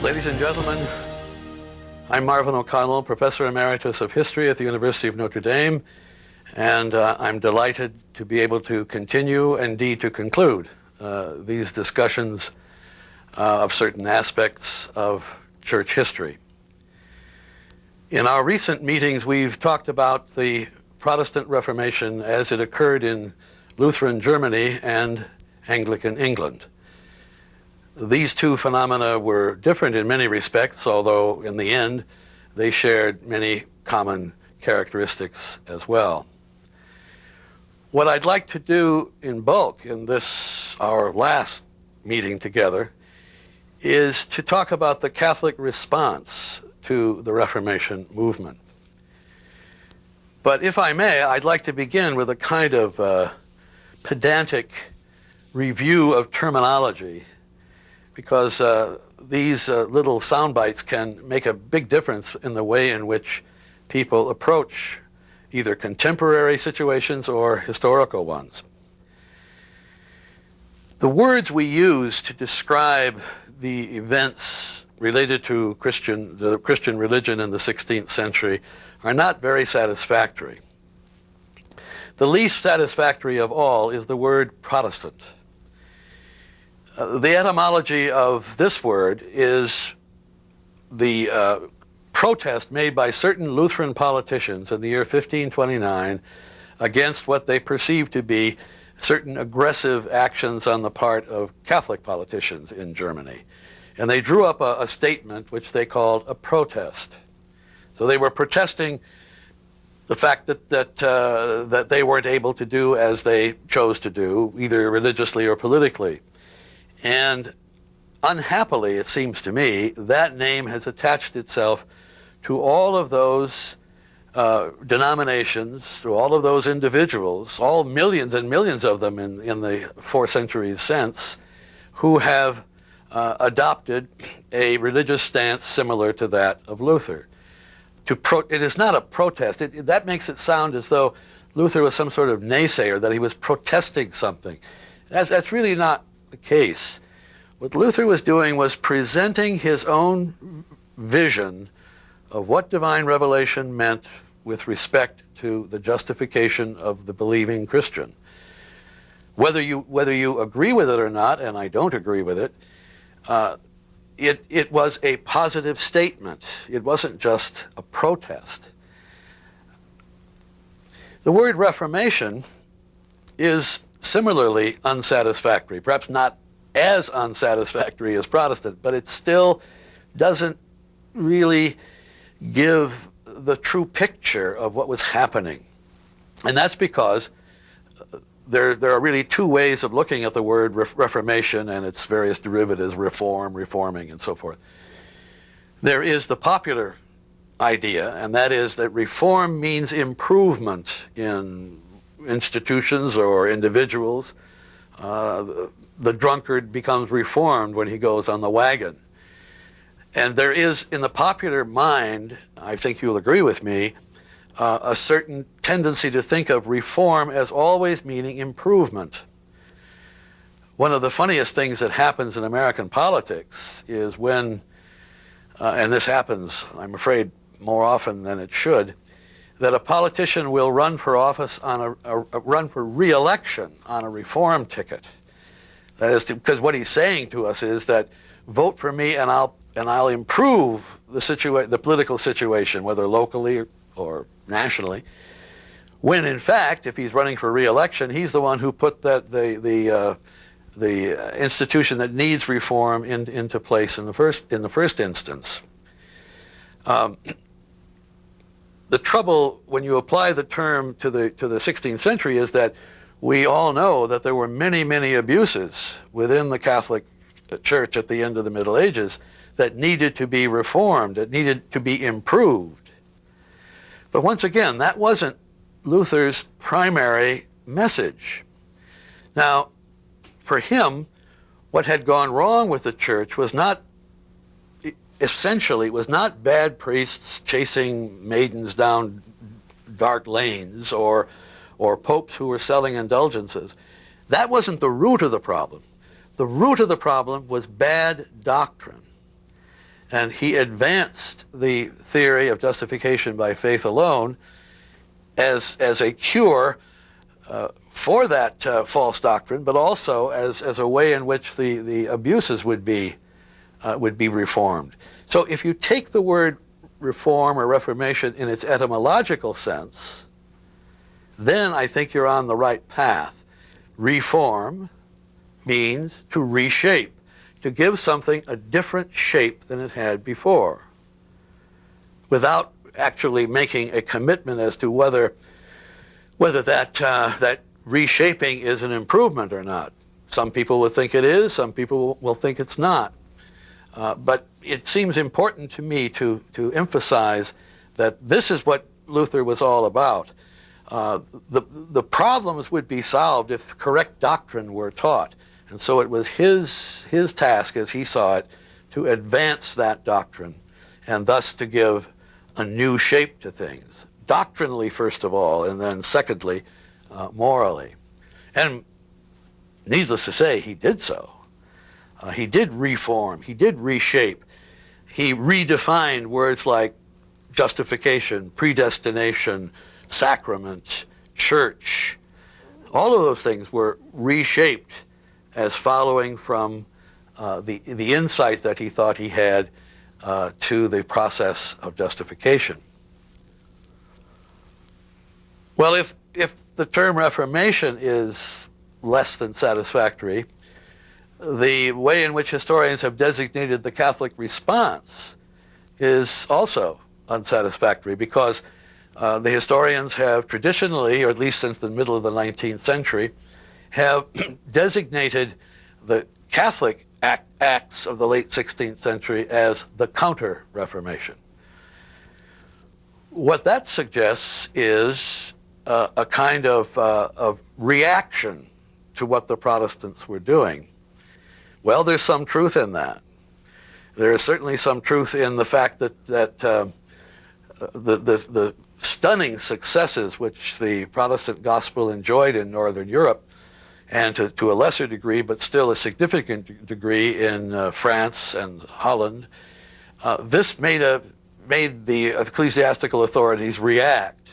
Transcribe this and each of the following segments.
Ladies and gentlemen, I'm Marvin O'Connell, Professor Emeritus of History at the University of Notre Dame, and I'm delighted to be able to continue, indeed to conclude, these discussions of certain aspects of church history. In our recent meetings, we've talked about the Protestant Reformation as it occurred in Lutheran Germany and Anglican England. These two phenomena were different in many respects, although in the end they shared many common characteristics as well. What I'd like to do in bulk in this, our last meeting together, is to talk about the Catholic response to the Reformation movement. But if I may, I'd like to begin with a kind of pedantic review of terminology, because these little sound bites can make a big difference in the way in which people approach either contemporary situations or historical ones. The words we use to describe the events related to the Christian religion in the 16th century are not very satisfactory. The least satisfactory of all is the word Protestant. The etymology of this word is the protest made by certain Lutheran politicians in the year 1529 against what they perceived to be certain aggressive actions on the part of Catholic politicians in Germany. And they drew up a statement which they called a protest. So they were protesting the fact that they weren't able to do as they chose to do, either religiously or politically. And unhappily, it seems to me, that name has attached itself to all of those denominations, to all of those individuals, all millions and millions of them in the 4 centuries since, who have adopted a religious stance similar to that of Luther. It is not a protest. That makes it sound as though Luther was some sort of naysayer, that he was protesting something. That's really not the case. What Luther was doing was presenting his own vision of what divine revelation meant with respect to the justification of the believing Christian. Whether you agree with it or not, and I don't agree with it, it was a positive statement. It wasn't just a protest. The word Reformation is similarly unsatisfactory, perhaps not as unsatisfactory as Protestant, but it still doesn't really give the true picture of what was happening. And that's because there are really two ways of looking at the word Reformation and its various derivatives, reform, reforming, and so forth. There is the popular idea, and that is that reform means improvement in institutions or individuals. The drunkard becomes reformed when he goes on the wagon. And there is, in the popular mind, I think you'll agree with me, a certain tendency to think of reform as always meaning improvement. One of the funniest things that happens in American politics is when, and this happens, I'm afraid, more often than it should, that a politician will run for office on run for re-election on a reform ticket. That is because what he's saying to us is that vote for me and I'll improve the political situation, whether locally or nationally. When in fact, if he's running for re-election, he's the one who put the institution that needs reform into place in the first instance. The trouble when you apply the term to the 16th century is that we all know that there were many, many abuses within the Catholic Church at the end of the Middle Ages that needed to be reformed, that needed to be improved. But once again, that wasn't Luther's primary message. Now, for him, what had gone wrong with the church was not, essentially, was not bad priests chasing maidens down dark lanes or popes who were selling indulgences. That wasn't the root of the problem. The root of the problem was bad doctrine. and he advanced the theory of justification by faith alone as a cure for that false doctrine, but also as a way in which the abuses would be reformed. So if you take the word reform or reformation in its etymological sense, then I think you're on the right path. Reform means to reshape, to give something a different shape than it had before, without actually making a commitment as to whether that reshaping is an improvement or not. Some people will think it is, some people will think it's not. But it seems important to me to emphasize that this is what Luther was all about. The problems would be solved if correct doctrine were taught. And so it was his task, as he saw it, to advance that doctrine and thus to give a new shape to things. Doctrinally, first of all, and then secondly, morally. And needless to say, he did so. He did reform. He did reshape. He redefined words like justification, predestination, sacrament, church. All of those things were reshaped as following from the insight that he thought he had to the process of justification. Well, if the term Reformation is less than satisfactory, the way in which historians have designated the Catholic response is also unsatisfactory, because the historians have traditionally, or at least since the middle of the 19th century, have designated the Catholic acts of the late 16th century as the Counter Reformation. What that suggests is a kind of reaction to what the Protestants were doing. Well, there's some truth in that. There is certainly some truth in the fact that the stunning successes which the Protestant gospel enjoyed in Northern Europe, and to a lesser degree, but still a significant degree, in France and Holland, this made the ecclesiastical authorities react.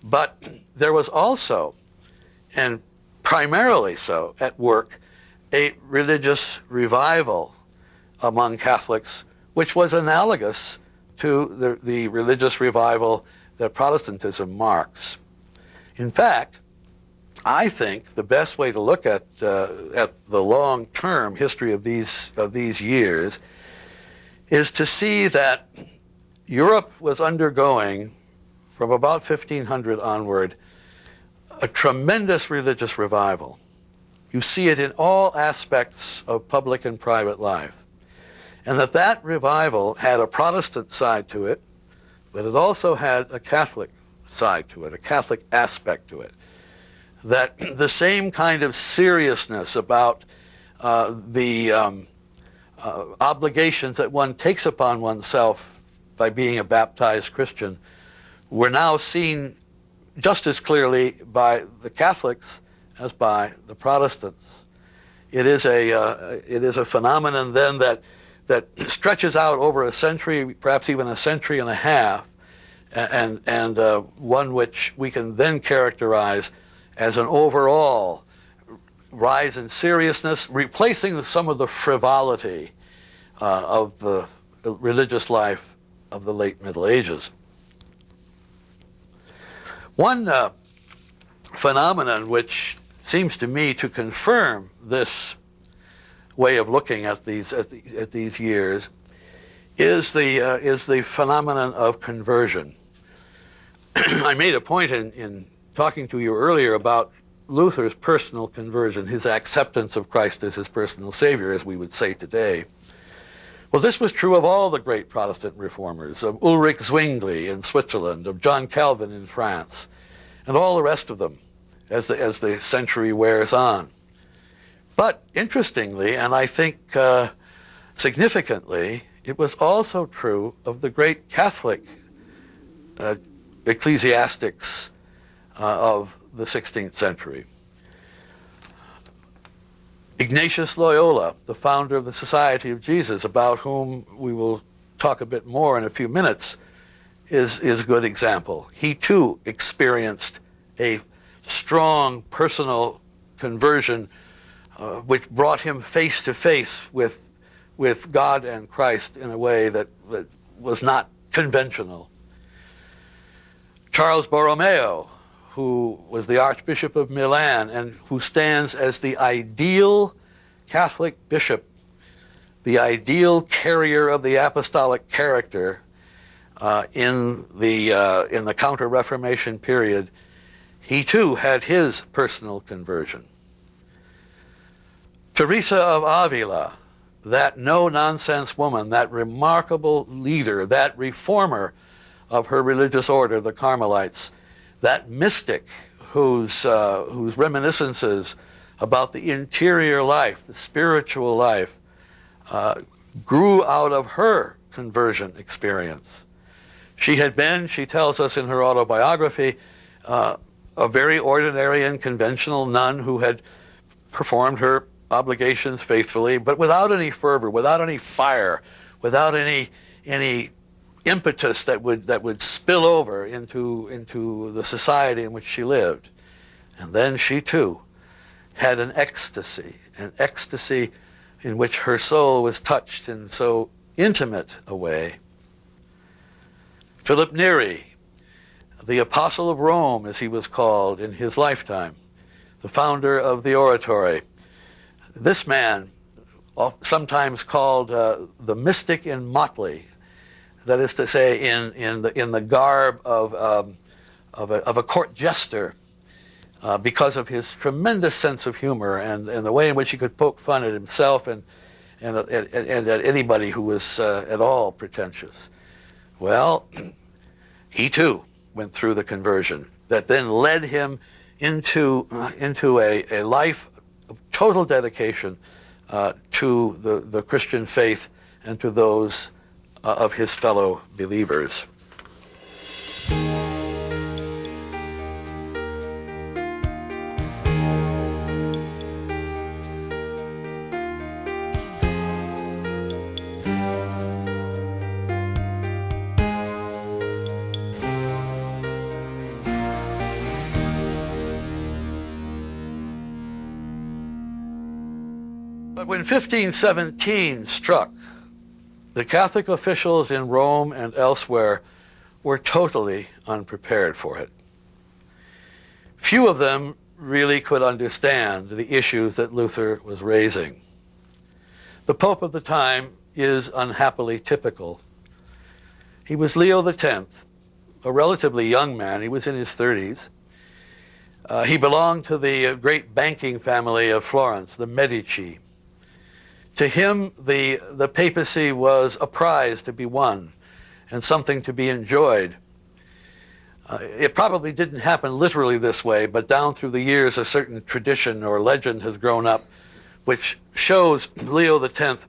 But there was also, and primarily so, at work, a religious revival among Catholics, which was analogous to the religious revival that Protestantism marks. In fact, I think the best way to look at the long-term history of these years is to see that Europe was undergoing, from about 1500 onward, a tremendous religious revival. You see it in all aspects of public and private life. And that revival had a Protestant side to it, but it also had a Catholic side to it, a Catholic aspect to it. That the same kind of seriousness about the obligations that one takes upon oneself by being a baptized Christian were now seen just as clearly by the Catholics as by the Protestants. It is a phenomenon then that stretches out over a century, perhaps even a century and a half, and one which we can then characterize as an overall rise in seriousness, replacing some of the frivolity of the religious life of the late Middle Ages. One phenomenon which seems to me to confirm this way of looking at these years is the phenomenon of conversion. I made a point in talking to you earlier about Luther's personal conversion, his acceptance of Christ as his personal Savior, as we would say today. Well, this was true of all the great Protestant reformers, of Ulrich Zwingli in Switzerland, of John Calvin in France, and all the rest of them as the century wears on. But interestingly, and I think significantly, it was also true of the great Catholic ecclesiastics of the 16th century. Ignatius Loyola, the founder of the Society of Jesus, about whom we will talk a bit more in a few minutes, is a good example. He too experienced a strong personal conversion which brought him face to face with God and Christ in a way that was not conventional. Charles Borromeo, who was the Archbishop of Milan and who stands as the ideal Catholic bishop, the ideal carrier of the apostolic character in the Counter Reformation period, he too had his personal conversion. Teresa of Avila, that no-nonsense woman, that remarkable leader, that reformer of her religious order, the Carmelites, that mystic whose reminiscences about the interior life, the spiritual life, grew out of her conversion experience. She had been, she tells us in her autobiography, a very ordinary and conventional nun who had performed her obligations faithfully, but without any fervor, without any fire, without any impetus that would spill over into the society in which she lived. And then she too had an ecstasy in which her soul was touched in so intimate a way. Philip Neri, the Apostle of Rome, as he was called in his lifetime, the founder of the Oratory. This man, sometimes called the mystic in motley, that is to say, in the garb of a court jester, because of his tremendous sense of humor and the way in which he could poke fun at himself and at anybody who was at all pretentious. Well, he too went through the conversion that then led him into a life of total dedication to the Christian faith and to those of his fellow believers. But when 1517 struck, the Catholic officials in Rome and elsewhere were totally unprepared for it. Few of them really could understand the issues that Luther was raising. The Pope of the time is unhappily typical. He was Leo X, a relatively young man. He was in his 30s. He belonged to the great banking family of Florence, the Medici. To him, the papacy was a prize to be won and something to be enjoyed. It probably didn't happen literally this way, but down through the years a certain tradition or legend has grown up which shows Leo X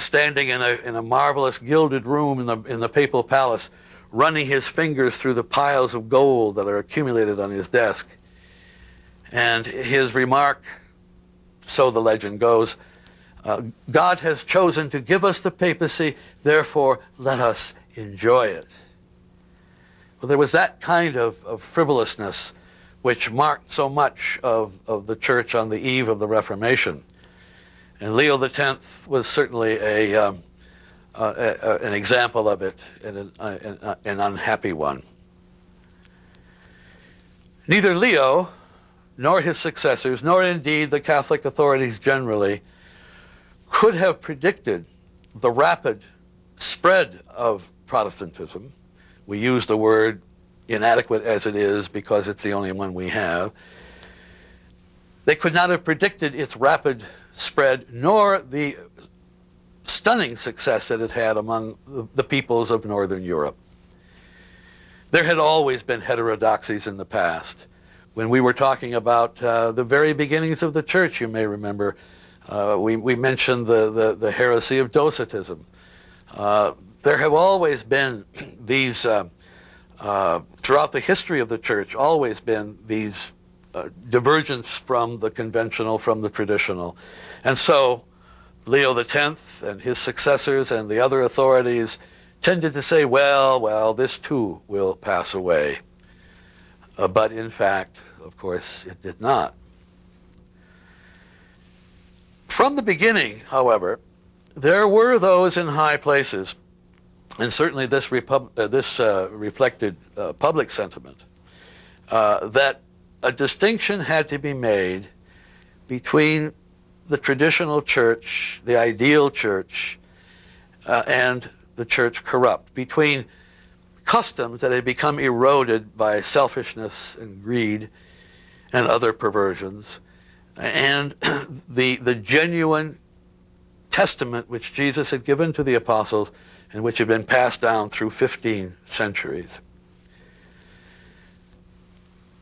standing in a marvelous gilded room in the papal palace, running his fingers through the piles of gold that are accumulated on his desk. And his remark, so the legend goes, God has chosen to give us the papacy, therefore let us enjoy it. Well, there was that kind of frivolousness which marked so much of the church on the eve of the Reformation. And Leo X was certainly an example of it, and an unhappy one. Neither Leo, nor his successors, nor indeed the Catholic authorities generally, could have predicted the rapid spread of Protestantism. We use the word inadequate as it is because it's the only one we have. They could not have predicted its rapid spread, nor the stunning success that it had among the peoples of Northern Europe. There had always been heterodoxies in the past. When we were talking about the very beginnings of the church, you may remember, we mentioned the heresy of Docetism. There have always been these, throughout the history of the church, always been these divergence from the conventional, from the traditional. And so Leo X and his successors and the other authorities tended to say, well, this too will pass away. But in fact, of course, it did not. From the beginning, however, there were those in high places, and certainly this reflected public sentiment, that a distinction had to be made between the traditional church, the ideal church, and the church corrupt, between customs that had become eroded by selfishness and greed and other perversions, and the genuine testament which Jesus had given to the apostles and which had been passed down through 15 centuries.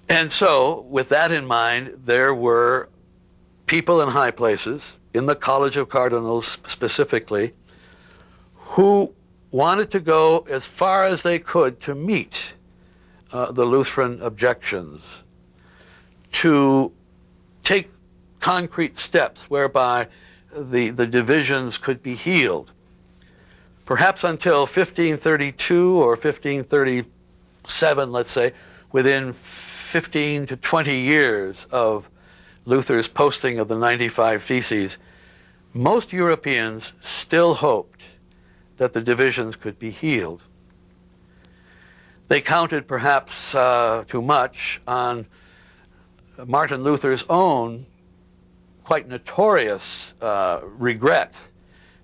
And so, with that in mind, there were people in high places, in the College of Cardinals specifically, who wanted to go as far as they could to meet the Lutheran objections, to take concrete steps whereby the divisions could be healed. Perhaps until 1532 or 1537, let's say, within 15 to 20 years of Luther's posting of the 95 Theses, most Europeans still hoped that the divisions could be healed. They counted perhaps too much on Martin Luther's own quite notorious regret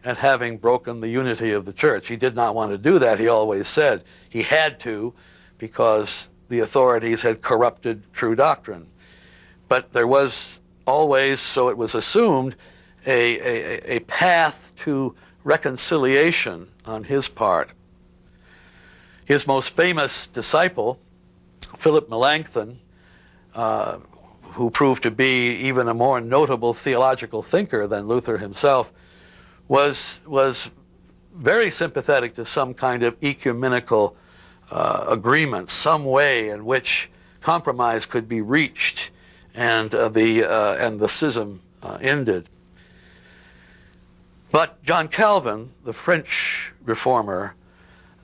at having broken the unity of the church. He did not want to do that. He always said he had to because the authorities had corrupted true doctrine. But there was always, so it was assumed, a path to reconciliation on his part. His most famous disciple, Philip Melanchthon, who proved to be even a more notable theological thinker than Luther himself, was very sympathetic to some kind of ecumenical agreement, some way in which compromise could be reached and the schism ended. But John Calvin, the French reformer,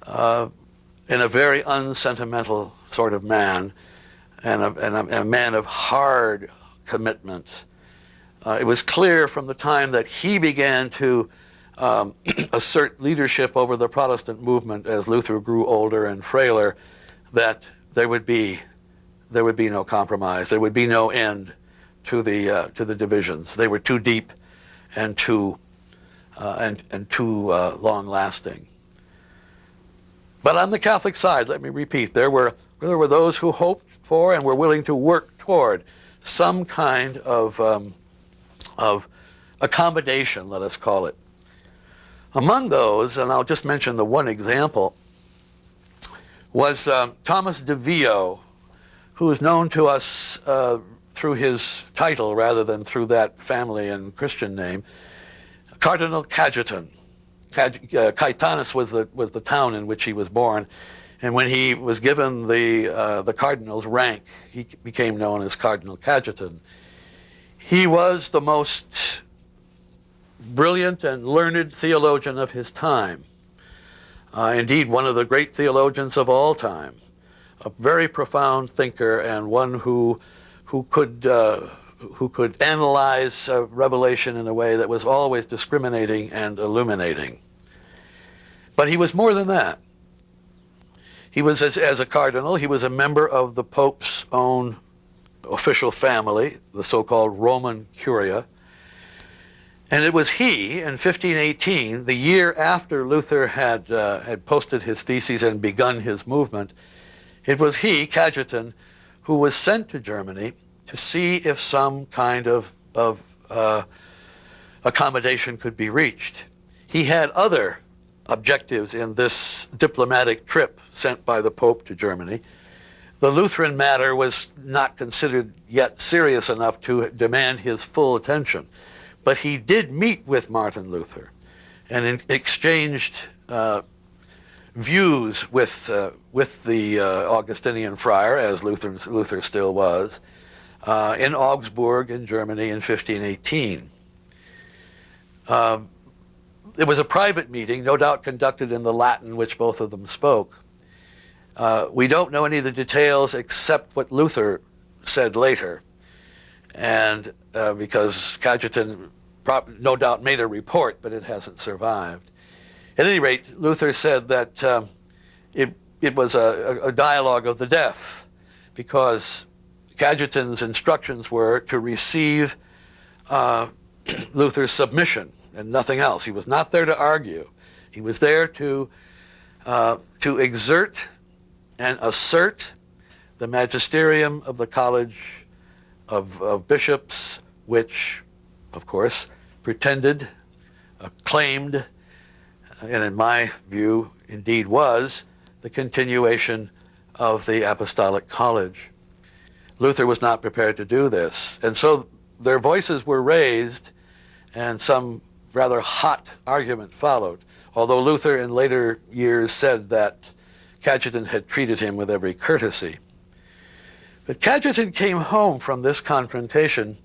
in a very unsentimental sort of man, and a man of hard commitment, it was clear from the time that he began to assert leadership over the Protestant movement as Luther grew older and frailer, that there would be no compromise. There would be no end to the divisions. They were too deep and too long-lasting. But on the Catholic side, let me repeat, there were those who hoped for and were willing to work toward some kind of accommodation, let us call it. Among those, and I'll just mention the one example, was Thomas de Vio, who is known to us through his title rather than through that family and Christian name, Cardinal Cajetan. Caetanus was the town in which he was born, and when he was given the cardinal's rank, he became known as Cardinal Cajetan. He was the most brilliant and learned theologian of his time. Indeed, one of the great theologians of all time, a very profound thinker and one who could analyze revelation in a way that was always discriminating and illuminating. But he was more than that. He was, as a cardinal, he was a member of the Pope's own official family, the so-called Roman Curia. And it was he, in 1518, the year after Luther had posted his theses and begun his movement, it was he, Cajetan, who was sent to Germany to see if some kind of accommodation could be reached. He had other objectives in this diplomatic trip sent by the Pope to Germany. The Lutheran matter was not considered yet serious enough to demand his full attention. But he did meet with Martin Luther and exchanged views with the Augustinian friar, as Luther still was, in Augsburg in Germany in 1518. It was a private meeting, no doubt conducted in the Latin which both of them spoke. We don't know any of the details except what Luther said later. And because Cajetan no doubt made a report, but it hasn't survived. At any rate, Luther said that it was a dialogue of the deaf, because Cajetan's instructions were to receive Luther's submission and nothing else. He was not there to argue. He was there to exert and assert the magisterium of the College of Bishops, which, of course, pretended, claimed, and in my view, indeed was, the continuation of the Apostolic College. Luther was not prepared to do this, and so their voices were raised, and some rather hot argument followed, although Luther in later years said that Cajetan had treated him with every courtesy. But Cajetan came home from this confrontation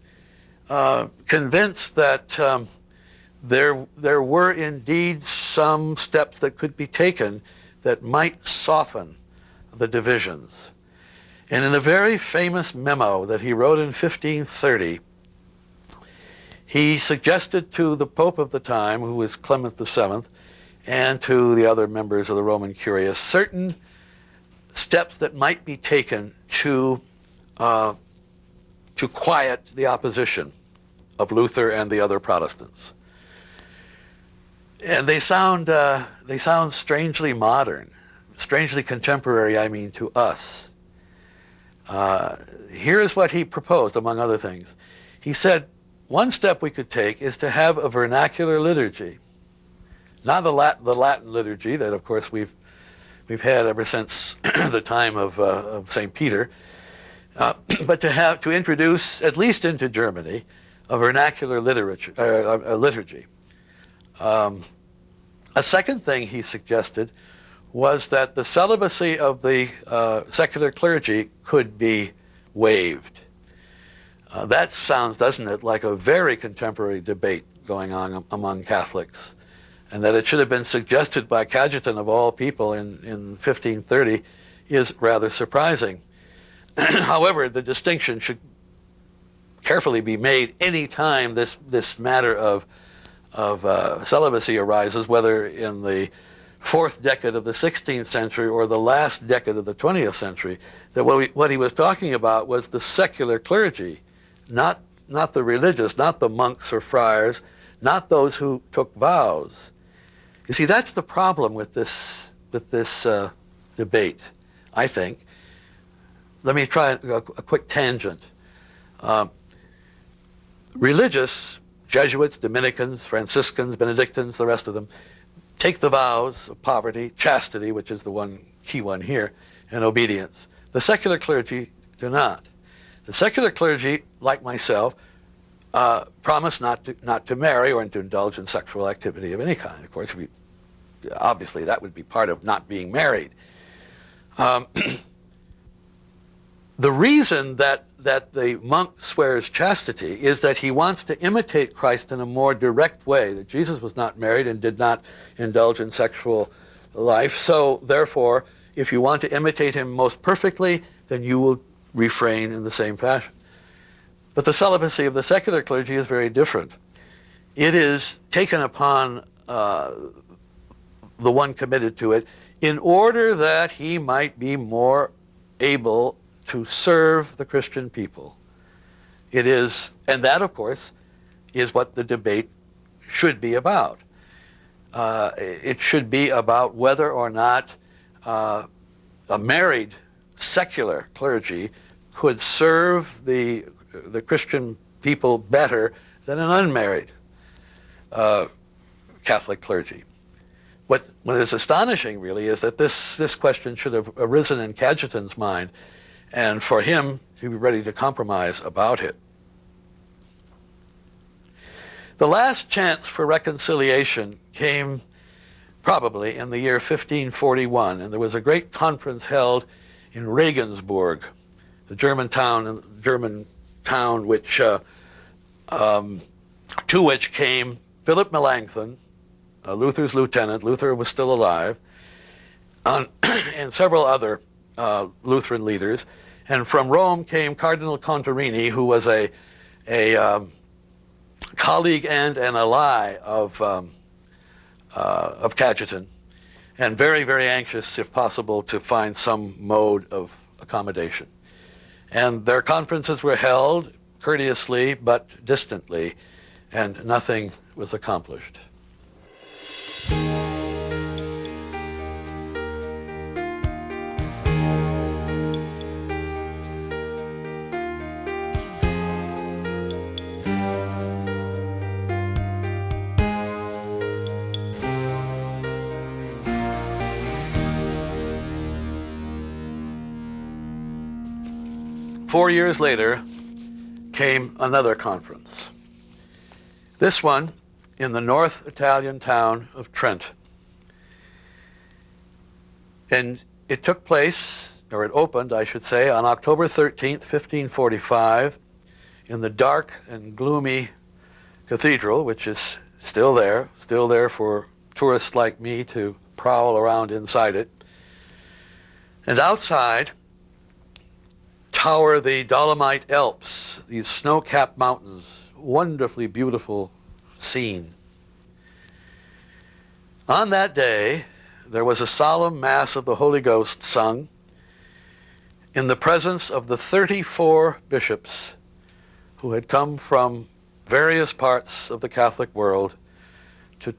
convinced that there were indeed some steps that could be taken that might soften the divisions. And in a very famous memo that he wrote in 1530, he suggested to the Pope of the time, who was Clement VII, and to the other members of the Roman Curia, certain steps that might be taken to quiet the opposition of Luther and the other Protestants. And they sound strangely modern, strangely contemporary, I mean, to us. Here is what he proposed, among other things. He said, one step we could take is to have a vernacular liturgy. Not the Latin liturgy that, of course, we've had ever since the time of St. Peter, but to introduce, at least into Germany, a vernacular liturgy. A second thing he suggested was that the celibacy of the secular clergy could be waived. That sounds, doesn't it, like a very contemporary debate going on among Catholics, and that it should have been suggested by Cajetan of all people in 1530 is rather surprising. However, the distinction should carefully be made any time this matter of celibacy arises, whether in the fourth decade of the 16th century or the last decade of the 20th century, that what he was talking about was the secular clergy, not the religious, not the monks or friars, not those who took vows. You see, that's the problem with this debate, I think. Let me try a quick tangent. Religious, Jesuits, Dominicans, Franciscans, Benedictines, the rest of them, take the vows of poverty, chastity, which is the key one here, and obedience. The secular clergy do not. The secular clergy, like myself, promise not to marry or to indulge in sexual activity of any kind. Of course, obviously that would be part of not being married. The reason that the monk swears chastity is that he wants to imitate Christ in a more direct way, that Jesus was not married and did not indulge in sexual life. So therefore, if you want to imitate him most perfectly, then you will refrain in the same fashion. But the celibacy of the secular clergy is very different. It is taken upon the one committed to it in order that he might be more able to serve the Christian people. It is, and that, of course, is what the debate should be about. It should be about whether or not a married secular clergy could serve the Christian people better than an unmarried Catholic clergy. What is astonishing, really, is that this question should have arisen in Cajetan's mind, and for him to be ready to compromise about it. The last chance for reconciliation came probably in the year 1541, and there was a great conference held in Regensburg, the German town, German town to which came Philip Melanchthon, Luther's lieutenant. Luther was still alive, and several other Lutheran leaders. And from Rome came Cardinal Contarini, who was a colleague and an ally of Cajetan, and very, very anxious, if possible, to find some mode of accommodation. And their conferences were held courteously but distantly, and nothing was accomplished. 4 years later came another conference. This one in the North Italian town of Trent. And it took place, or it opened, I should say, on October 13th, 1545, in the dark and gloomy cathedral, which is still there for tourists like me to prowl around inside it. And outside tower the Dolomite Alps, these snow-capped mountains, wonderfully beautiful scene. On that day, there was a solemn Mass of the Holy Ghost sung in the presence of the 34 bishops who had come from various parts of the Catholic world to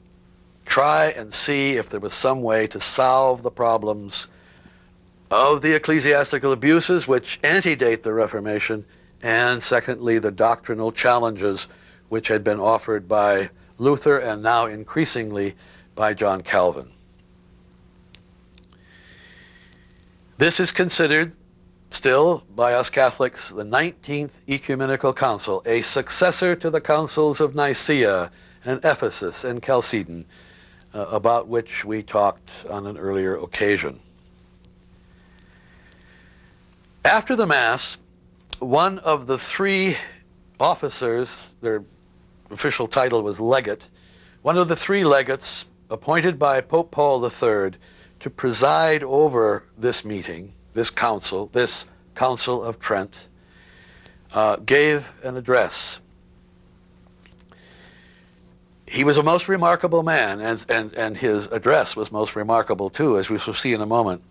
try and see if there was some way to solve the problems of the ecclesiastical abuses which antedate the Reformation, and secondly, the doctrinal challenges which had been offered by Luther and now increasingly by John Calvin. This is considered still by us Catholics the 19th Ecumenical Council, a successor to the councils of Nicaea and Ephesus and Chalcedon, about which we talked on an earlier occasion. After the Mass, one of the three officers, their official title was legate, one of the three legates appointed by Pope Paul III to preside over this meeting, this council of Trent, gave an address. He was a most remarkable man, and his address was most remarkable too, as we shall see in a moment.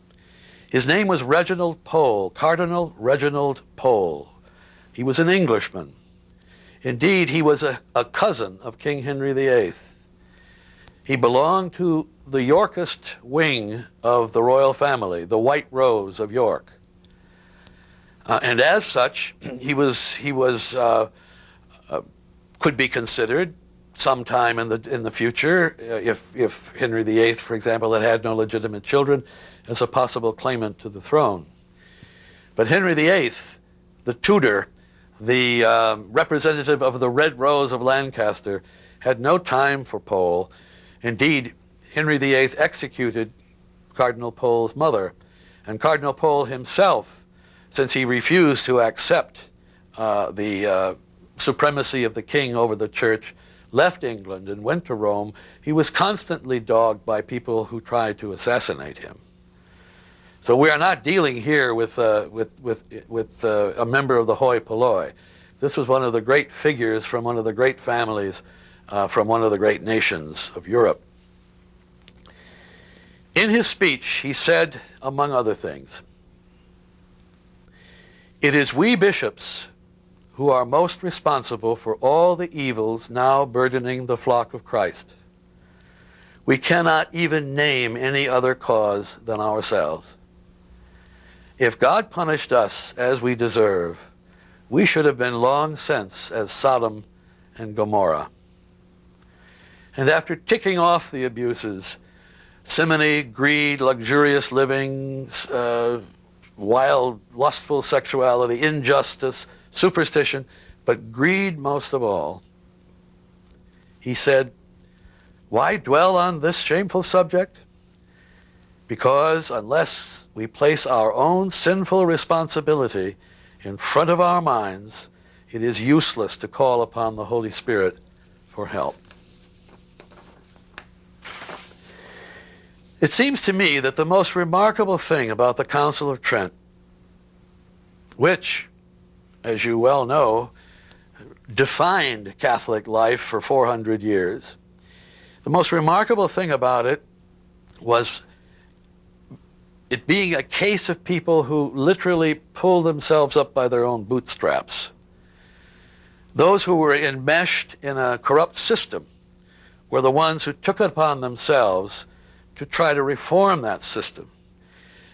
His name was Reginald Pole, Cardinal Reginald Pole. He was an Englishman. Indeed, he was a cousin of King Henry VIII. He belonged to the Yorkist wing of the royal family, the White Rose of York. And as such, he could be considered sometime in the future, if Henry VIII, for example, had no legitimate children, as a possible claimant to the throne. But Henry VIII, the Tudor, the representative of the Red Rose of Lancaster, had no time for Pole. Indeed, Henry VIII executed Cardinal Pole's mother, and Cardinal Pole himself, since he refused to accept the supremacy of the king over the church, left England and went to Rome. He was constantly dogged by people who tried to assassinate him. So we are not dealing here with a member of the hoi polloi. This was one of the great figures from one of the great families from one of the great nations of Europe. In his speech, he said, among other things, "It is we bishops who are most responsible for all the evils now burdening the flock of Christ. We cannot even name any other cause than ourselves. If God punished us as we deserve, we should have been long since as Sodom and Gomorrah." And after ticking off the abuses, simony, greed, luxurious living, wild, lustful sexuality, injustice, superstition, but greed most of all, he said, "Why dwell on this shameful subject? Because unless we place our own sinful responsibility in front of our minds, it is useless to call upon the Holy Spirit for help. It seems to me that the most remarkable thing about the Council of Trent, which, as you well know, defined Catholic life for 400 years, the most remarkable thing about it was it being a case of people who literally pulled themselves up by their own bootstraps. Those who were enmeshed in a corrupt system were the ones who took it upon themselves to try to reform that system,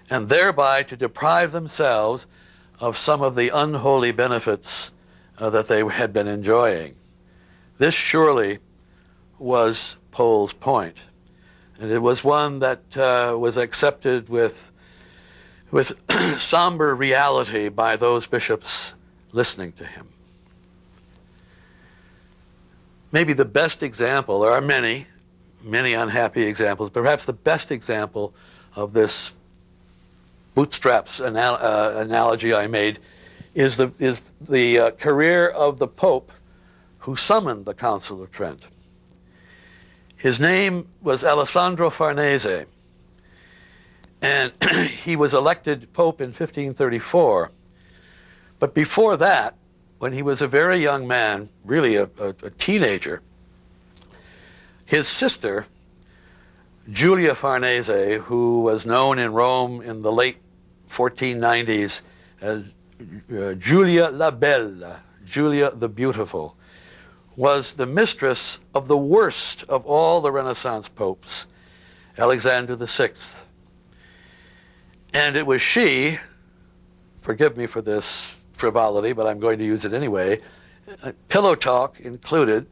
and thereby to deprive themselves of some of the unholy benefits that they had been enjoying. This surely was Pole's point, and it was one that was accepted with somber reality by those bishops listening to him. Maybe the best example, there are many unhappy examples, perhaps the best example of this bootstraps analogy I made is the career of the Pope who summoned the Council of Trent. His name was Alessandro Farnese, and he was elected Pope in 1534. But before that, when he was a very young man, really a teenager, his sister, Giulia Farnese, who was known in Rome in the late 1490s as Giulia la Bella, Giulia the Beautiful, was the mistress of the worst of all the Renaissance popes, Alexander VI. And it was she, forgive me for this frivolity, but I'm going to use it anyway, pillow talk included,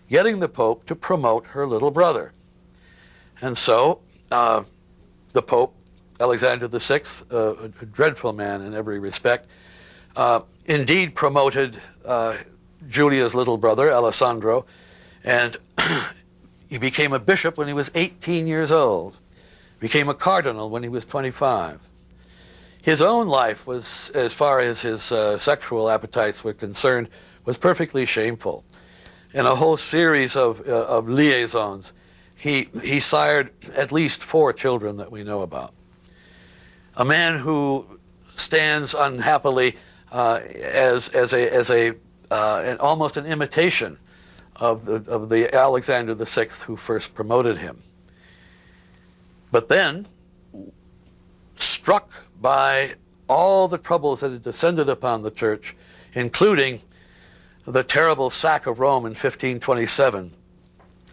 getting the Pope to promote her little brother. And so the Pope, Alexander VI, a dreadful man in every respect, indeed promoted Giulia's little brother, Alessandro, and he became a bishop when he was 18 years old, became a cardinal when he was 25. His own life was, as far as his sexual appetites were concerned, was perfectly shameful. In a whole series of liaisons, he sired at least 4 children that we know about. A man who stands unhappily as almost an imitation of the Alexander VI who first promoted him. But then, struck by all the troubles that had descended upon the church, including the terrible sack of Rome in 1527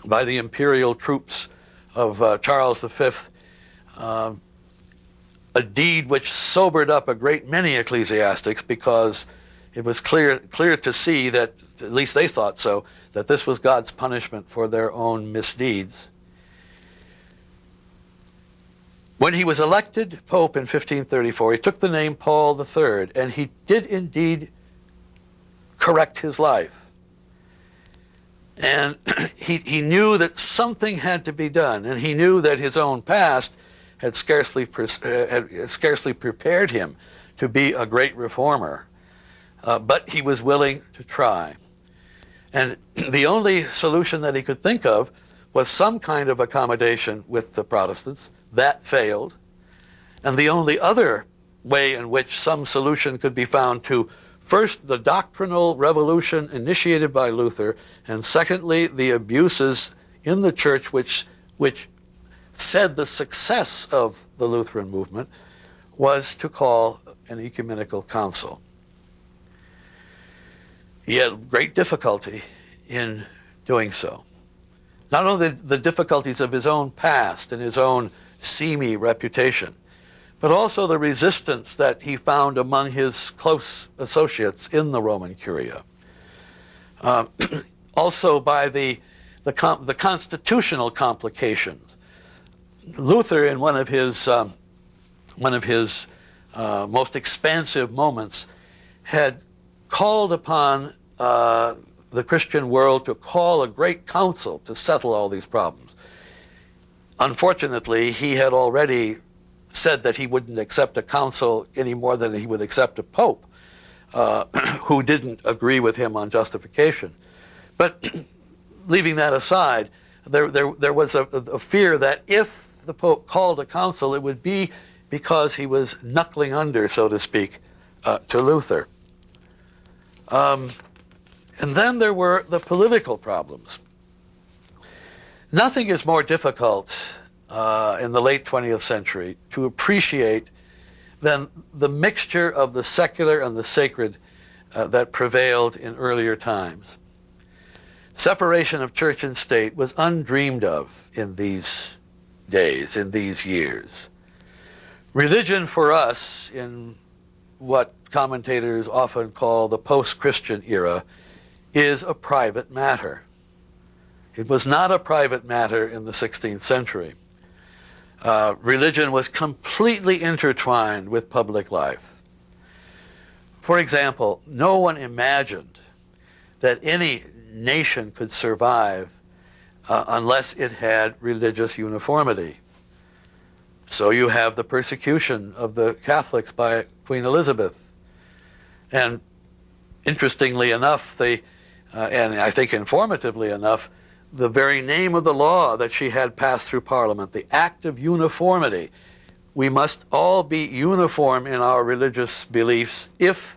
by the imperial troops of Charles V, a deed which sobered up a great many ecclesiastics, because it was clear to see that, at least they thought so, that this was God's punishment for their own misdeeds. When he was elected Pope in 1534, he took the name Paul III, and he did indeed correct his life. And he knew that something had to be done, and he knew that his own past had scarcely prepared him to be a great reformer. But he was willing to try. And the only solution that he could think of was some kind of accommodation with the Protestants. That failed. And the only other way in which some solution could be found to, first, the doctrinal revolution initiated by Luther, and secondly, the abuses in the church which fed the success of the Lutheran movement, was to call an ecumenical council. He had great difficulty in doing so. Not only the difficulties of his own past and his own seamy reputation, but also the resistance that he found among his close associates in the Roman Curia. Also by the constitutional complications. Luther, in one of his most expansive moments, had called upon the Christian world to call a great council to settle all these problems. Unfortunately, he had already said that he wouldn't accept a council any more than he would accept a pope. who didn't agree with him on justification. But leaving that aside, there was a fear that if the Pope called a council, it would be because he was knuckling under, so to speak, to Luther. And then there were the political problems. Nothing is more difficult in the late 20th century to appreciate than the mixture of the secular and the sacred that prevailed in earlier times. Separation of church and state was undreamed of in these days, in these years. Religion for us, in what commentators often call the post-Christian era, is a private matter. It was not a private matter in the 16th century. Religion was completely intertwined with public life. For example, no one imagined that any nation could survive unless it had religious uniformity. So you have the persecution of the Catholics by Queen Elizabeth. And interestingly enough, and I think informatively enough, the very name of the law that she had passed through Parliament, the Act of Uniformity. We must all be uniform in our religious beliefs if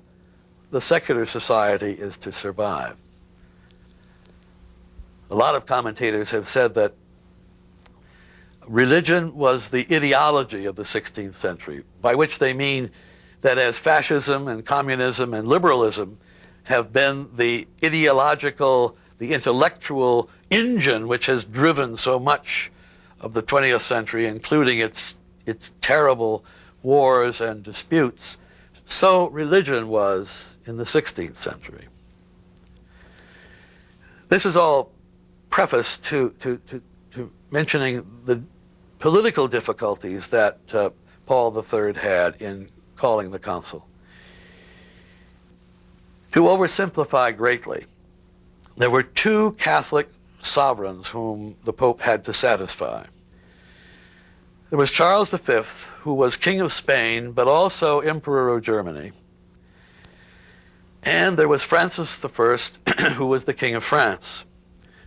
the secular society is to survive. A lot of commentators have said that religion was the ideology of the 16th century, by which they mean that as fascism and communism and liberalism have been the ideological, the intellectual engine which has driven so much of the 20th century, including its terrible wars and disputes, so religion was in the 16th century. This is all preface to mentioning the political difficulties that Paul III had in calling the council. To oversimplify greatly, there were two Catholic sovereigns whom the Pope had to satisfy. There was Charles V, who was King of Spain, but also Emperor of Germany. And there was Francis I, who was the King of France.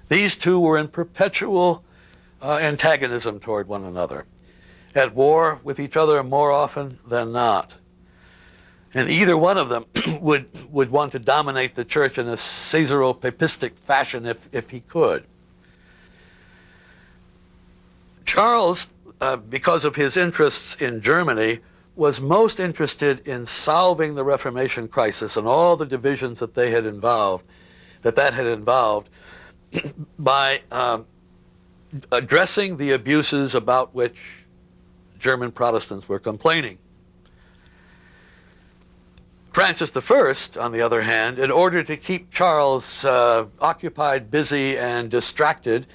These two were in perpetual antagonism toward one another, at war with each other more often than not. And either one of them would want to dominate the church in a Caesaro-papistic fashion if he could. Charles, because of his interests in Germany, was most interested in solving the Reformation crisis and all the divisions that had involved by addressing the abuses about which German Protestants were complaining. Francis I, on the other hand, in order to keep Charles occupied, busy, and distracted,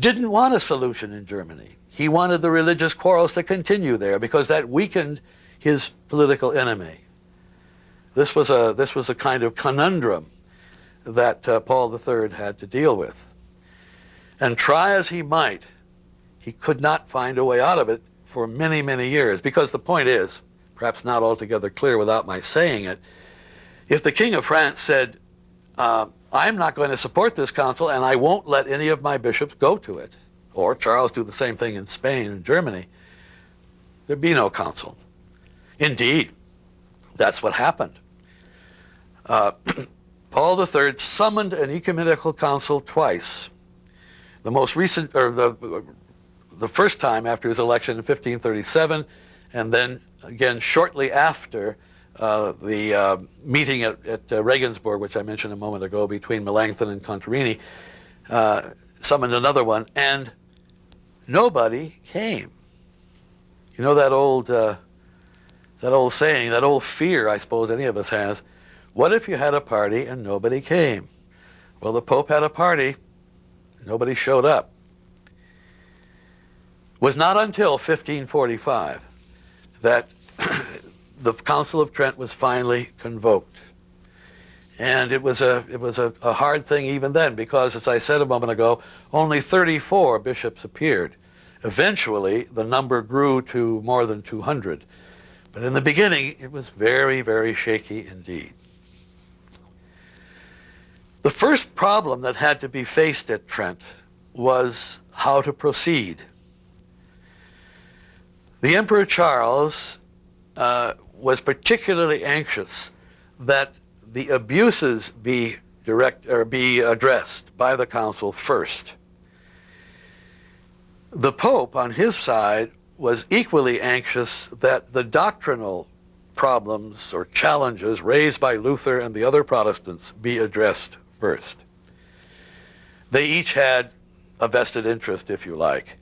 didn't want a solution in Germany. He wanted the religious quarrels to continue there because that weakened his political enemy. This was a kind of conundrum that Paul III had to deal with. And try as he might, he could not find a way out of it for many, many years, because the point is, perhaps not altogether clear without my saying it, if the King of France said, I'm not going to support this council and I won't let any of my bishops go to it, or Charles do the same thing in Spain and Germany, there'd be no council. Indeed, that's what happened. Paul III summoned an ecumenical council twice. The most recent, or the first time after his election in 1537, and then again shortly after the meeting at Regensburg, which I mentioned a moment ago, between Melanchthon and Contarini, summoned another one, and nobody came. You know that old saying, that old fear, I suppose any of us has. What if you had a party and nobody came? Well, the Pope had a party. Nobody showed up. It was not until 1545 that the Council of Trent was finally convoked. And it was a hard thing even then, because, as I said a moment ago, only 34 bishops appeared. Eventually, the number grew to more than 200. But in the beginning, it was very, very shaky indeed. The first problem that had to be faced at Trent was how to proceed. The Emperor Charles was particularly anxious that the abuses be addressed by the council first. The Pope, on his side, was equally anxious that the doctrinal problems or challenges raised by Luther and the other Protestants be addressed first. They each had a vested interest, if you like.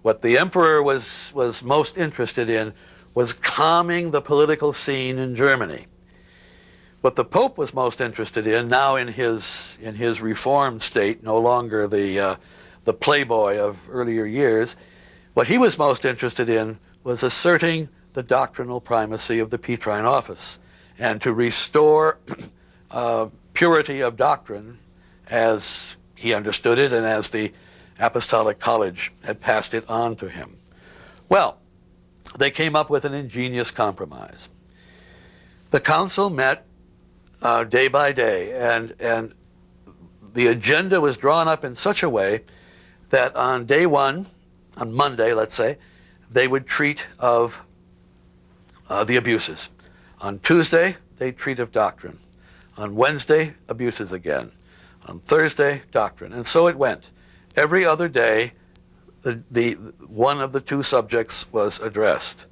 What the emperor was most interested in was calming the political scene in Germany. What the Pope was most interested in, now in his reformed state, no longer the playboy of earlier years, what he was most interested in was asserting the doctrinal primacy of the Petrine office and to restore purity of doctrine as he understood it and as the Apostolic College had passed it on to him. Well, they came up with an ingenious compromise. The council met day by day, and the agenda was drawn up in such a way that on day one, on Monday, let's say, they would treat of the abuses. On Tuesday, they'd treat of doctrine. On Wednesday, abuses again. On Thursday, doctrine. And so it went. Every other day, the one of the two subjects was addressed.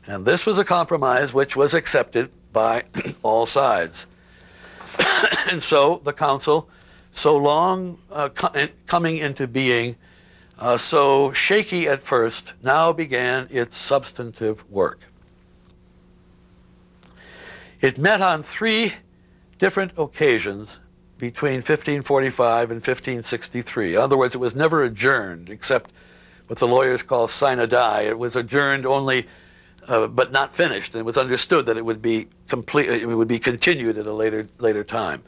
And this was a compromise which was accepted by all sides. And so the council, so long coming into being, so shaky at first, now began its substantive work. It met on 3 different occasions between 1545 and 1563. In other words, it was never adjourned, except what the lawyers call sine die. It was adjourned only, but not finished. And it was understood that it would be continued at a later time.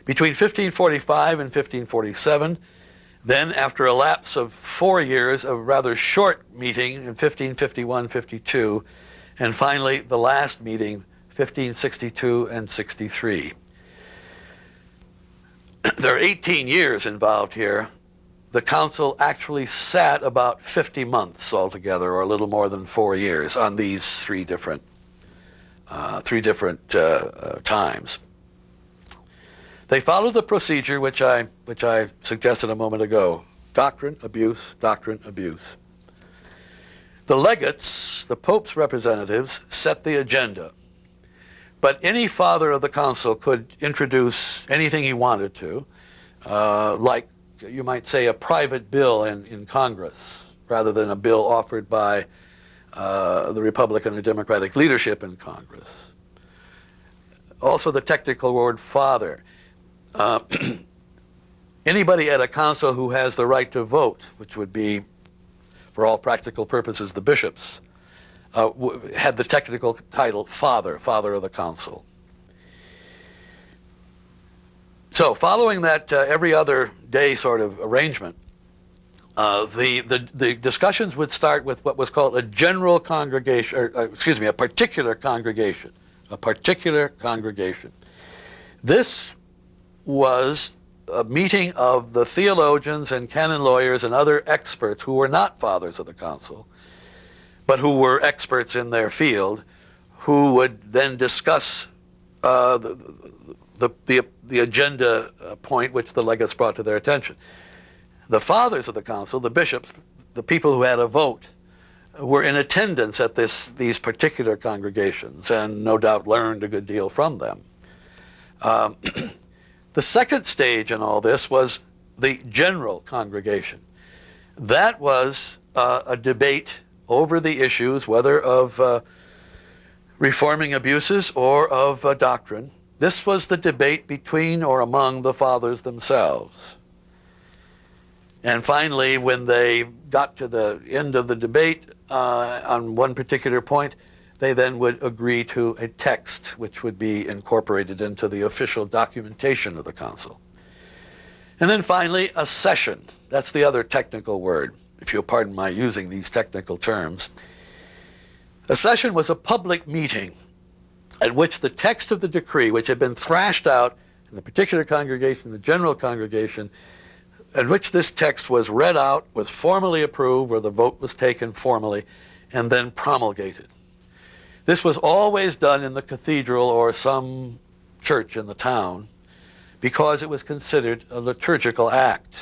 Between 1545 and 1547, then after a lapse of 4 years, a rather short meeting in 1551-52, and finally the last meeting, 1562 and 63. There are 18 years involved here. The council actually sat about 50 months altogether, or a little more than 4 years, on these three different times. They followed the procedure which I suggested a moment ago: doctrine, abuse, doctrine, abuse. The legates, the Pope's representatives, set the agenda. But any father of the council could introduce anything he wanted to, like, you might say, a private bill in Congress, rather than a bill offered by the Republican or Democratic leadership in Congress. Also, the technical word father. Anybody at a council who has the right to vote, which would be, for all practical purposes, the bishops, had the technical title father of the council. So following that every other day sort of arrangement, the discussions would start with what was called a general congregation, or a particular congregation. A particular congregation. This was a meeting of the theologians and canon lawyers and other experts who were not fathers of the council, but who were experts in their field, who would then discuss the agenda point which the legates brought to their attention. The fathers of the council, the bishops, the people who had a vote, were in attendance at these particular congregations, and no doubt learned a good deal from them. The second stage in all this was the general congregation. That was a debate over the issues, whether of reforming abuses or of doctrine. This was the debate between or among the fathers themselves. And finally, when they got to the end of the debate on one particular point, they then would agree to a text which would be incorporated into the official documentation of the council. And then finally, a session. That's the other technical word, if you'll pardon my using these technical terms. A session was a public meeting at which the text of the decree, which had been thrashed out in the particular congregation, the general congregation, in which this text was read out, was formally approved, where the vote was taken formally, and then promulgated. This was always done in the cathedral or some church in the town because it was considered a liturgical act.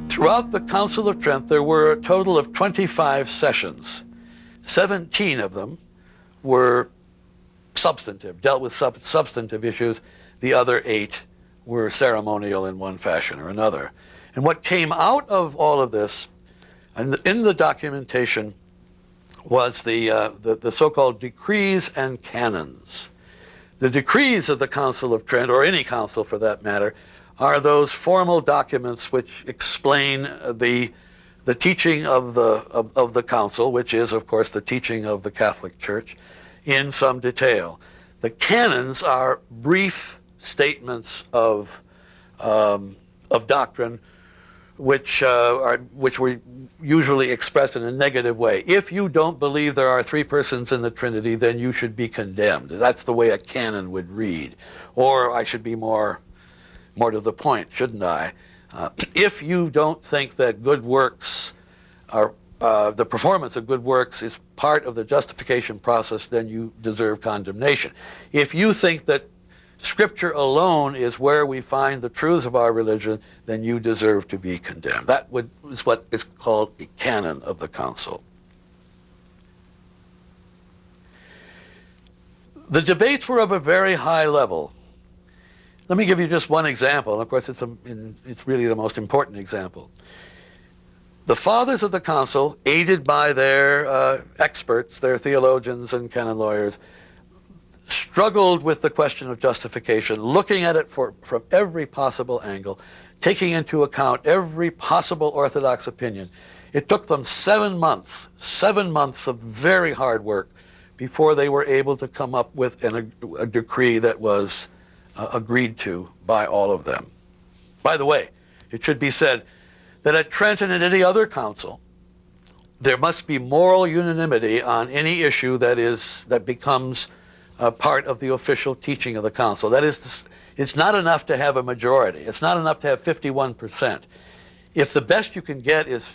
Throughout the Council of Trent, there were a total of 25 sessions. 17 of them were substantive, dealt with substantive issues. The other 8 were ceremonial in one fashion or another. And what came out of all of this, and in the documentation, was the so-called decrees and canons. The decrees of the Council of Trent, or any council for that matter, are those formal documents which explain the teaching of the council, which is, of course, the teaching of the Catholic Church, in some detail. The canons are brief statements of doctrine, which were usually expressed in a negative way. If you don't believe there are 3 persons in the Trinity, then you should be condemned. That's the way a canon would read. Or I should be more to the point, shouldn't I? If you don't think that good works are, the performance of good works is part of the justification process, then you deserve condemnation. If you think that Scripture alone is where we find the truths of our religion, then you deserve to be condemned. That is what is called a canon of the council. The debates were of a very high level. Let me give you just one example, and of course it's really the most important example. The fathers of the council, aided by their experts, their theologians and canon lawyers, struggled with the question of justification, looking at it from every possible angle, taking into account every possible orthodox opinion. It took them 7 months of very hard work before they were able to come up with a decree that was agreed to by all of them. By the way, it should be said that at Trent and at any other council, there must be moral unanimity on any issue that becomes part of the official teaching of the council. That is, it's not enough to have a majority. It's not enough to have 51%. If the best you can get is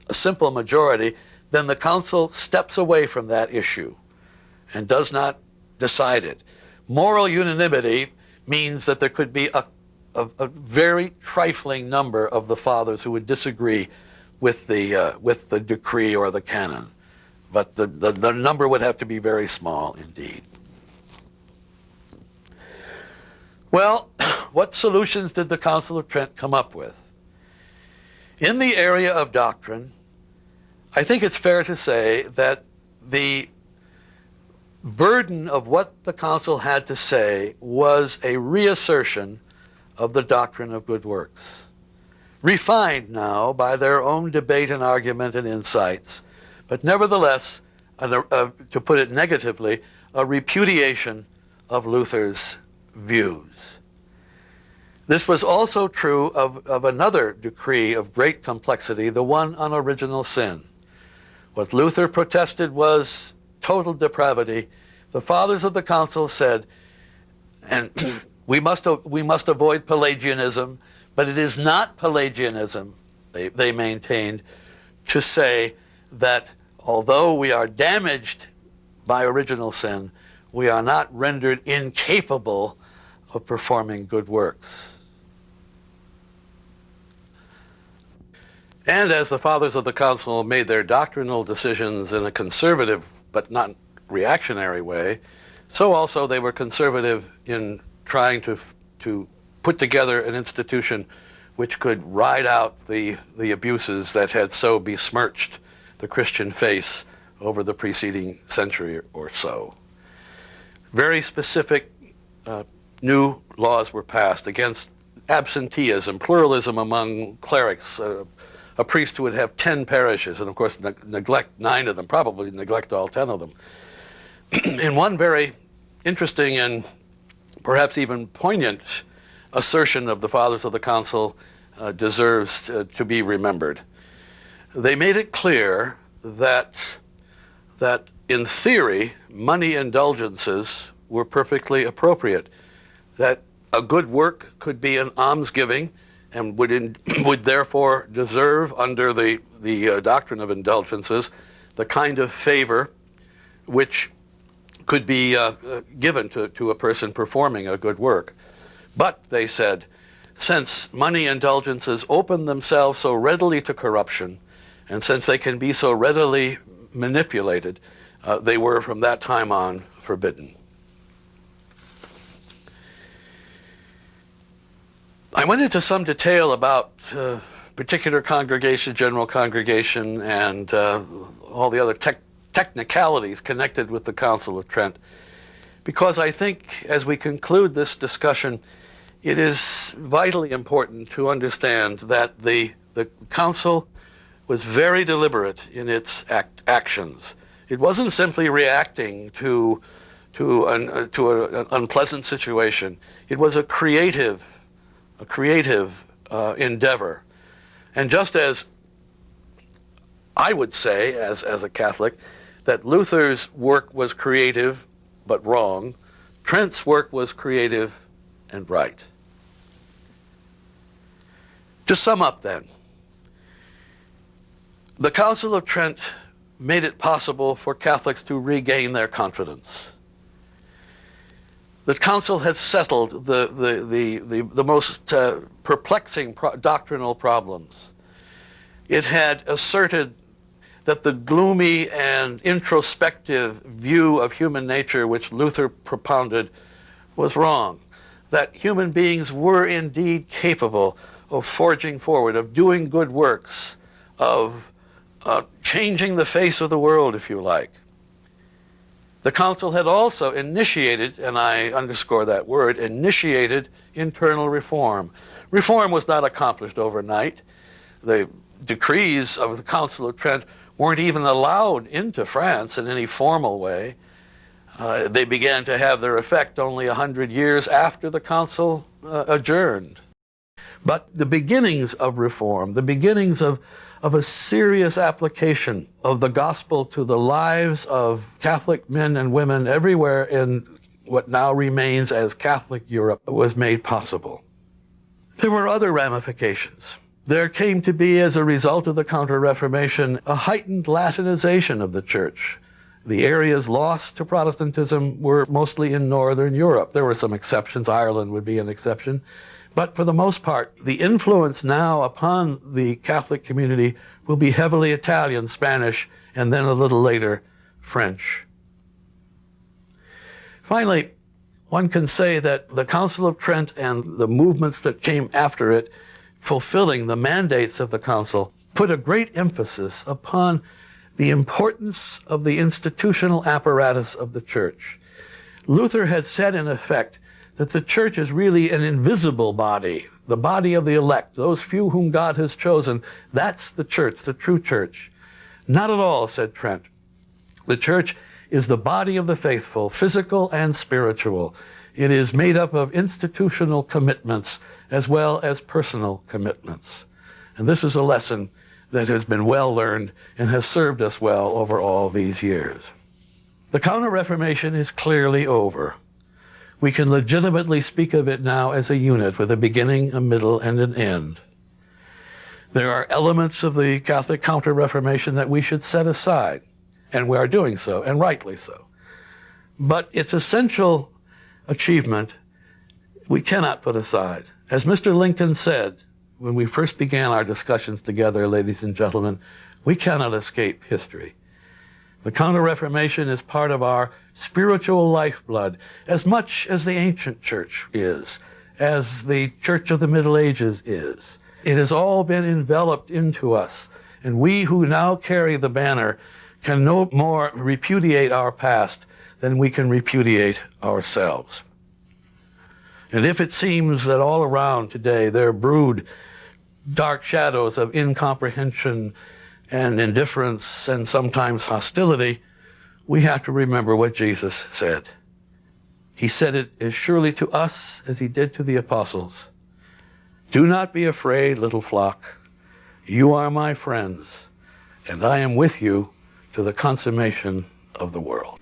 a simple majority, then the council steps away from that issue and does not decide it. Moral unanimity means that there could be a very trifling number of the fathers who would disagree with the decree or the canon. But the number would have to be very small indeed. Well, what solutions did the Council of Trent come up with? In the area of doctrine, I think it's fair to say that the burden of what the council had to say was a reassertion of the doctrine of good works, refined now by their own debate and argument and insights, but nevertheless, to put it negatively, a repudiation of Luther's views. This was also true of another decree of great complexity, the one on original sin. What Luther protested was total depravity. The fathers of the council said, and we must avoid Pelagianism, but it is not Pelagianism, they maintained, to say that although we are damaged by original sin, we are not rendered incapable of performing good works. And as the fathers of the council made their doctrinal decisions in a conservative but not reactionary way, so also they were conservative in trying to put together an institution which could ride out the abuses that had so besmirched the Christian faith over the preceding century or so. Very specific new laws were passed against absenteeism, pluralism among clerics, a priest who would have 10 parishes, and of course neglect 9 of them, probably neglect all 10 of them. In one very interesting and perhaps even poignant assertion of the Fathers of the Council deserves to be remembered. They made it clear that in theory, money indulgences were perfectly appropriate, that a good work could be an almsgiving and would therefore deserve, under the doctrine of indulgences, the kind of favor which could be given to a person performing a good work. But, they said, since money indulgences open themselves so readily to corruption, and since they can be so readily manipulated, they were from that time on forbidden. I went into some detail about particular congregation, general congregation, and all the other technicalities connected with the Council of Trent, because I think as we conclude this discussion, it is vitally important to understand that the Council was very deliberate in its actions. It wasn't simply reacting to an unpleasant situation. It was a creative endeavor. And just as I would say, as a Catholic, that Luther's work was creative but wrong, Trent's work was creative and right. To sum up then, the Council of Trent made it possible for Catholics to regain their confidence. The Council had settled the most perplexing doctrinal problems. It had asserted that the gloomy and introspective view of human nature which Luther propounded was wrong, that human beings were indeed capable of forging forward, of doing good works, of changing the face of the world, if you like. The Council had also initiated, and I underscore that word, initiated internal reform. Reform was not accomplished overnight. The decrees of the Council of Trent weren't even allowed into France in any formal way. They began to have their effect only 100 years after the Council adjourned. But the beginnings of reform, the beginnings of a serious application of the gospel to the lives of Catholic men and women everywhere in what now remains as Catholic Europe, was made possible. There were other ramifications. There came to be, as a result of the Counter Reformation, a heightened Latinization of the Church. The areas lost to Protestantism were mostly in Northern Europe. There were some exceptions. Ireland would be an exception. But for the most part, the influence now upon the Catholic community will be heavily Italian, Spanish, and then a little later, French. Finally, one can say that the Council of Trent and the movements that came after it, fulfilling the mandates of the Council, put a great emphasis upon the importance of the institutional apparatus of the Church. Luther had said, in effect, that the Church is really an invisible body, the body of the elect, those few whom God has chosen. That's the Church, the true Church. Not at all, said Trent. The Church is the body of the faithful, physical and spiritual. It is made up of institutional commitments as well as personal commitments. And this is a lesson that has been well learned and has served us well over all these years. The Counter-Reformation is clearly over. We can legitimately speak of it now as a unit with a beginning, a middle, and an end. There are elements of the Catholic Counter-Reformation that we should set aside, and we are doing so, and rightly so. But its essential achievement we cannot put aside. As Mr. Lincoln said when we first began our discussions together, ladies and gentlemen, we cannot escape history. The Counter-Reformation is part of our spiritual lifeblood, as much as the ancient church is, as the Church of the Middle Ages is. It has all been enveloped into us, and we who now carry the banner can no more repudiate our past than we can repudiate ourselves. And if it seems that all around today there brood dark shadows of incomprehension and indifference and sometimes hostility, we have to remember what Jesus said. He said it as surely to us as he did to the apostles. Do not be afraid, little flock. You are my friends, and I am with you to the consummation of the world.